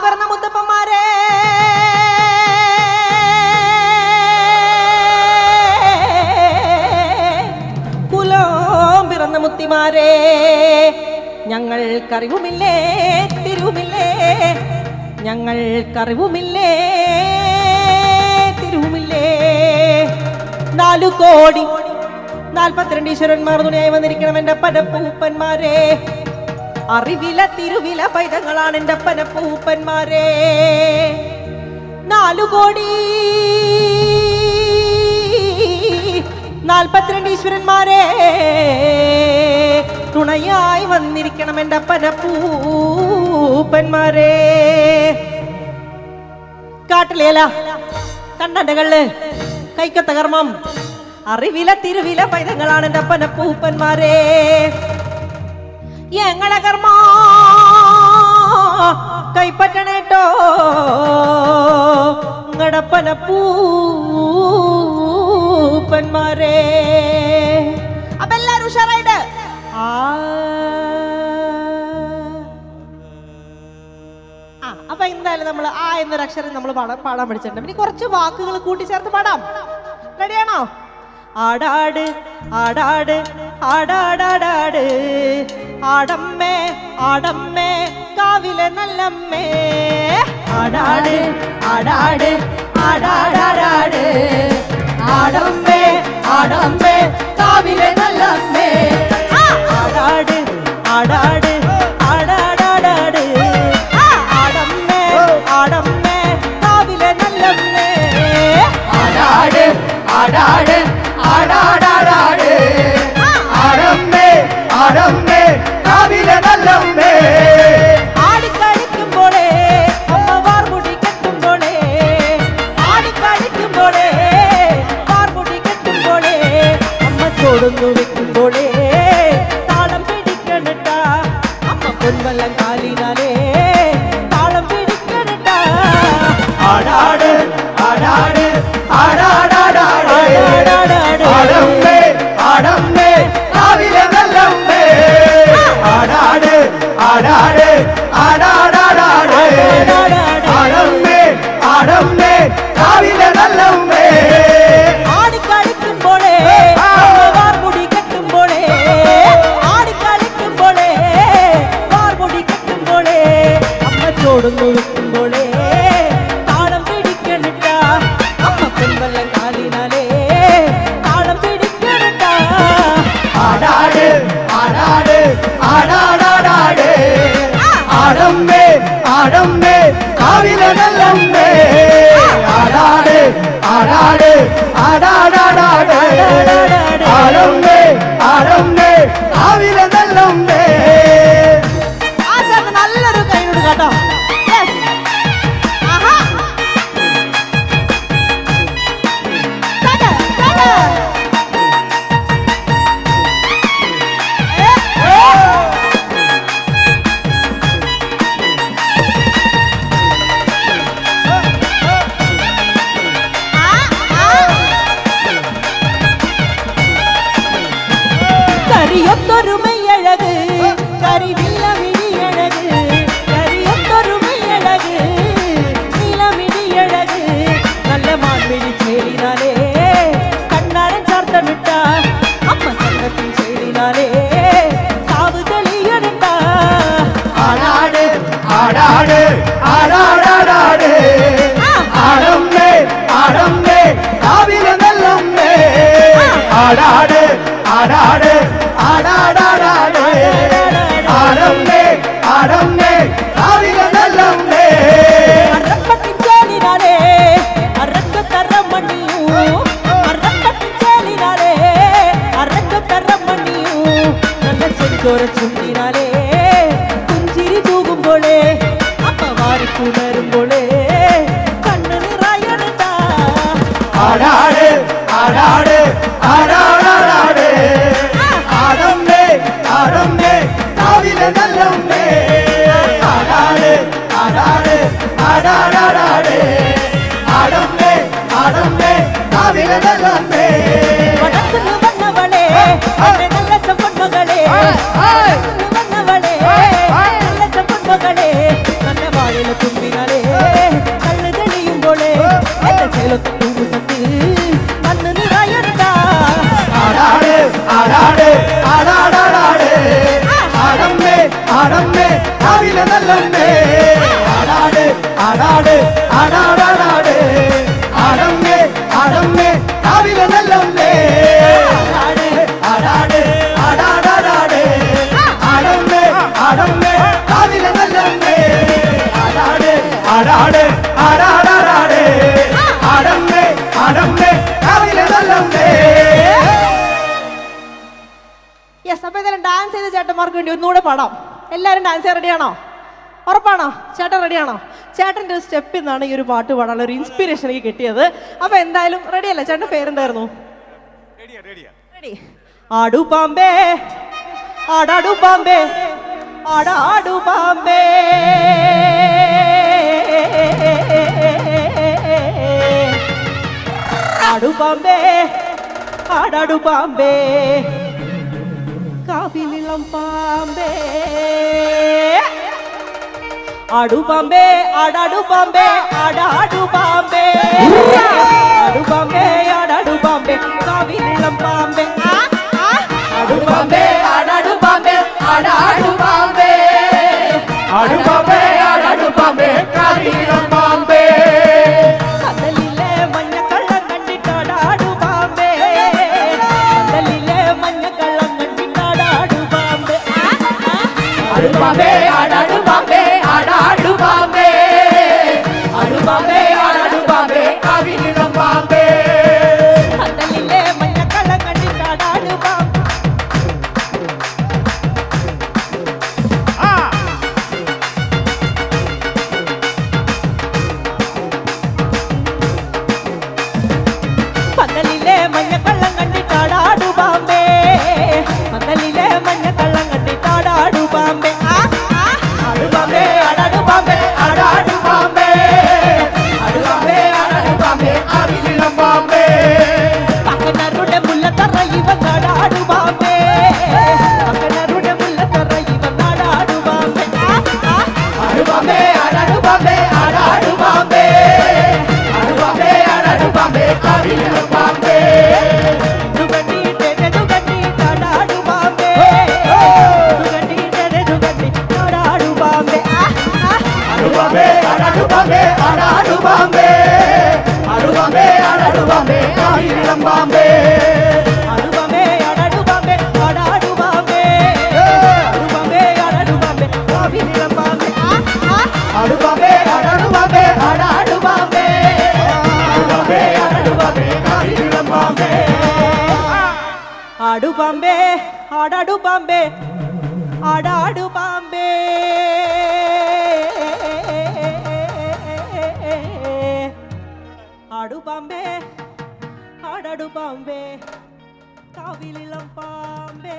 പിറന്ന മുത്തപ്പന്മാരെ, കുലം പിറന്ന മുത്തിമാരെ, ഞങ്ങൾക്കറിവുമില്ലേ തിരുവുമില്ലേ, ഞങ്ങൾക്കറിവുമില്ലേ തിരുവുമില്ലേ. 4 കോടി 42 ഈശ്വരന്മാർ തുണയായി വന്നിരിക്കണം എൻ്റെ പനപ്പൂപ്പന്മാരെ. അറിവില തിരുവില പൈതങ്ങളാണ് എൻ്റെ പനപ്പൂപ്പന്മാരെ. 4 കോടി 42 ഈശ്വരന്മാരെ തുണയായി വന്നിരിക്കണം എൻ്റെ പനപ്പൂപ്പന്മാരെ. കാട്ടിലേല കണ്ണണ്ടകള് കൈക്കത്ത കർമ്മം അറിവില തിരുവില പൈതങ്ങളാണ് എൻ്റെ പനപ്പൂപ്പന്മാരെ. ഞങ്ങളെ കർമ്മ കൈപ്പറ്റണേട്ടോ നിങ്ങളുടെ പനപ്പൂപ്പന്മാരെ. അപ്പൊ എല്ലാരും ഉഷാറായിട്ട് അപ്പൊ എന്തായാലും നമ്മൾ ആ എന്നൊരു അക്ഷരം നമ്മൾ പാടാൻ പഠിച്ചിട്ടുണ്ട്. ഇനി കുറച്ച് വാക്കുകൾ കൂട്ടിച്ചേർത്ത് പാടാം. റെഡിയാണോ? ആടാട് ആടാട് ആടാടാടാട് ആടമ്മേ ആടമ്മേ കാവിലെ നല്ലമ്മേ. ആടാട് ആടാട് ആടാടാടാട് ആടമ്മേ ആടമ്മേ കാവിലെ നല്ലമ്മേ. ആടാട് ആടാട് ആടാടാടാട് ആടമ്മേ ആടമ്മേ കാവിലെ നല്ലമ്മേ. ആടാട് ആടാട് ആടാടാടാട് ആടമ്മേ ആടമ്മേ കാവിലെ നല്ലമ്മേ. ആടിക്കളിക്കുമ്പോളേ അമ്മ വാർമുടി കെട്ടുമ്പോളേ, ആടിക്കളിക്കുമ്പോളേ വാർമുടി കെട്ടുമ്പോളേ, അമ്മ ചോടുന്നു വെക്കുമ്പോളേ താളം പിടിക്കണട്ട, അമ്മ പൊൻവല്ലം കാലിനാലേ താളം പിടിക്കണട്ട. ആടാട് ആടാട് ആടാടാടാട് ആടമ്മേ ആടമ്മേ കാവിലെ നല്ലമ്മേ. ആടാട് ആടാട് ആടാടാടാട് ആടമ്മേ ആടമ്മേ കാവിലെ നല്ലമ്മേ. ആടിക്കളിക്കുമ്പോളേ വാർമുടി കെട്ടുമ്പോളേ, ആടിക്കളിക്കുമ്പോളേ വാർമുടി കെട്ടുമ്പോളേ, അമ്മ ചോടുന്നു വെക്കുമ്പോളേ താളം പിടിക്കണിട്ട, അമ്മ പെൺവല്ലം കാലിനാലേ താളം പിടിക്കണിട്ട. ആടാട് ആടാട് ആടാടാടാട് ആടമ്മേ ആടമ്മേ കാവിലെ നല്ലമ്മേ. ആടാട് ആടാട് ആടാടാടാട് ആടമ്മേ ആടമ്മേ കാവിലെ നല്ലമ്മേ. ആ ചേട്ടൻ നല്ലൊരു കൈനോട് കേട്ടോ. കരിയൊത്തൊരുമയഴക് കരിവില്ല മിഴിയഴക്, കരിയൊത്തൊരുമയഴക് നിലമിഴിയഴക്, നല്ല മാൻമിഴി ചേലിനാലേ കണ്ണാരൻ ചാർത്തമിട്ട, അമ്മ ചന്തത്തിൻ ചേലിനാലേ കാവ് തെളിയണിട്ട. ആടാട് ആടാട് ആടാടാടാട് ആടമ്മേ ആടമ്മേ കാവിലെ നല്ലമ്മേ. ആടാട് ആടാട് ആടാടാടാട് ആടമ്മേ ആടമ്മേ കാവിലെ നല്ലമ്മേ. അറപ്പത്തിൻ ചേലിനാലേ അറക്കത്തറമണിയൂ, അറപ്പത്തിൻ ചേലിനാലേ അറക്കത്തറമണിയൂ, നല്ല ചെഞ്ചോര ചുണ്ടിനാലേ പുഞ്ചിരി തൂകുമ്പോളേ, അമ്മ വാരി പുണരുമ്പോളേ കണ്ണു നിറയണ. ആടാട് ആടാട് ആടാടാടാട് ആടമ്മേ ആടമ്മേ കാവിലെ നല്ലമ്മേ. ആടാട് ആടാട് ആടാടാടാട് ആടമ്മേ ആടമ്മേ കാവിലെ നല്ലമ്മേ. വടക്കുന്ന് വന്നവളേ എന്റെ നല്ല ചെമ്പൊന്മകളേ, വടക്കുന്ന് വന്നവളേ നല്ല ചെമ്പൊന്മകളേ, നല്ല വാഴ തുമ്പിനാലേ കള്ളു തെളിയുമ്പോളേ എന്റെ ചേലത്ത് തൂമുത്തത്ത് അന്ന് നിറയണ്ട ആടാട് ആടാട് ആടാടാടാട് ആടമ്മേ ആടമ്മേ കാവിലെ നല്ലമ്മേ ആടാട് ആടാട് ആടാടാടാട് ആടമ്മേ ആടമ്മേ കാവിലെ നല്ലമ്മേ ആടാട് ആടാട് ആടാടാടാട് ആടമ്മേ ആടമ്മേ കാവിലെ നല്ലമ്മേ ആടാട് ആടാട് ആടാടാടാട് ആടമ്മേ ആടമ്മേ കാവിലെ നല്ലമ്മേ. യെസ്, അപ്പൊ ഇതെല്ലാം ഡാൻസ് ചെയ്ത ചേട്ടന്മാർക്ക് വേണ്ടി ഒന്നുകൂടെ പാടാം. എല്ലാവരും ഡാൻസ് ചെയ്യാൻ റെഡിയാണോ? ഉറപ്പാണോ? ചേട്ടൻ റെഡിയാണോ? ചേട്ടൻ്റെ ഒരു സ്റ്റെപ്പിൽ നിന്നാണ് ഈ ഒരു പാട്ട് പാടാനുള്ള ഒരു ഇൻസ്പിറേഷൻ എനിക്ക് കിട്ടിയത്. അപ്പൊ എന്തായാലും റെഡിയല്ലേ? ചേട്ടൻ്റെ പേരെന്തായിരുന്നു? റെഡി. ആടു പാമ്പേ ആടാടു പാമ്പേ ആടാടു പാമ്പേ ആടു പാമ്പേ ആടാടു പാമ്പേ കാവിലിളം പാമ്പേ ആടു പാമ്പേ ആടാടു പാമ്പേ ആടാടു പാമ്പേ ആടു പാമ്പേ ആടാടു പാമ്പേ കാവിലിളം പാമ്പേ ആടു പാമ്പേ ആടാടു പാമ്പേ ആടാടു പാമ്പേ ആടു പാമ്പേ ആടാടു പാമ്പേ കാവിലിളം പാമ്പേ കടലിലെ മഞ്ഞക്കള്ളം കണ്ടിട്ടാടാടു പാമ്പേ കടലിലെ മഞ്ഞക്കള്ളം കണ്ടിട്ടാടാടു പാമ്പേ ആടു പാമ്പേ ആടാടു പാമ്പേ ആടാടു പാമ്പേ ആടു പാമ്പേ ആടാടു പാമ്പേ കാവിലിളം പാമ്പേ കടലിലെ മഞ്ഞക്കള്ളം കണ്ടിട്ടാടാടു പാമ്പേ പന്തലിലെ മഞ്ഞക്കള്ളം കണ്ടിട്ടാടാടു പാമ്പേ പന്തലിലെ മഞ്ഞക്കള്ളം കണ്ടിട്ടാടാടു പാമ്പേ ആടു പാമ്പേ ആടാടു പാമ്പേ ആടാടു പാമ്പേ ആടു പാമ്പേ ആടാടു പാമ്പേ കാവിലിളം പാമ്പേ പക്കനരുടെ മുല്ലത്തറ ഇവ നാടാടു പാമ്പേ പക്കനരുടെ മുല്ലത്തറ ഇവ നാടാടു പാമ്പേ ആടു പാമ്പേ ആടാടു പാമ്പേ ആടാടു പാമ്പേ ആടു പാമ്പേ ആടാടു പാമ്പേ കാവിലിളം പാമ്പേ ദുഗണ്ടിട്ടാടാടു പാമ്പേ ദുഗണ്ടിട്ടാടാടു പാമ്പേ ആടു പാമ്പേ ആടാടു പാമ്പേ ആടാടു പാമ്പേ ആടു പാമ്പേ ആടാടു പാമ്പേ കാവിലിളം പാമ്പേ ആടു പാമ്പേ ആടാടു പാമ്പേ ആടാടു പാമ്പേ ആടു പാമ്പേ ആടാടു പാമ്പേ കാവിലിളം പാമ്പേ ആടു പാമ്പേ ആടാടു പാമ്പേ ആടാടു പാമ്പേ ആടു പാമ്പേ ആടാടു പാമ്പേ കാവിലിളം പാമ്പേ ആടു പാമ്പേ ആടാടു പാമ്പേ ആടാടു പാമ്പേ ആടു പാമ്പേ ആടാടു പാമ്പേ കാവിലിളം പാമ്പേ